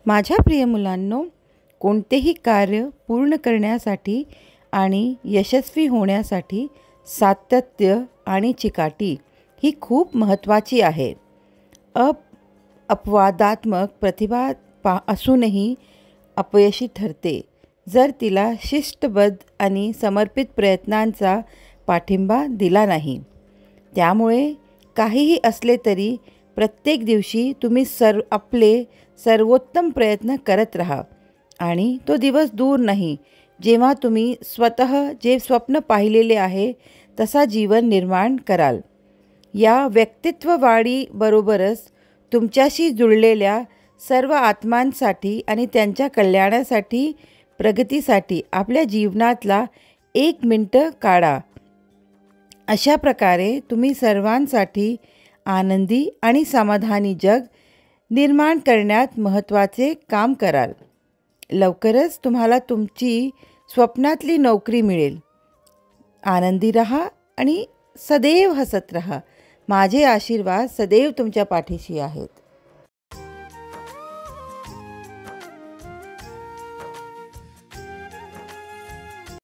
माझ्या प्रिय मुलांनो, कोणतेही कार्य पूर्ण करण्यासाठी आणि यशस्वी होण्यासाठी सातत्य आणि चिकाटी ही खूप महत्त्वाची आहे. अपवादात्मक प्रतिभा असूनही अपयशी ठरते जर तिला शिस्तबद्ध आणि समर्पित प्रयत्नांचा पाठिंबा दिला नाही. त्यामुळे काहीही असले तरी प्रत्येक दिवशी तुम्ही आपले सर्वोत्तम प्रयत्न करत राहा आणि तो दिवस दूर नाही जेव्हा तुम्ही स्वतः जे स्वप्न पाहिलेले आहे तसा जीवन निर्माण कराल. या व्यक्तित्ववाढीबरोबरच तुमच्याशी जुळलेल्या सर्व आत्मांसाठी आणि त्यांच्या कल्याणासाठी, प्रगतीसाठी आपल्या जीवनातला 1 मिनिट काढा. अशा प्रकारे तुम्ही सर्वांसाठी आनंदी आणि समाधानी जग निर्माण करण्यात महत्त्वाचे काम कराल. लवकरच तुम्हाला तुमची स्वप्नातली नोकरी मिळेल. आनंदी रहा आणि सदैव हसत रहा. माझे आशीर्वाद सदैव तुमच्या पाठीशी आहेत.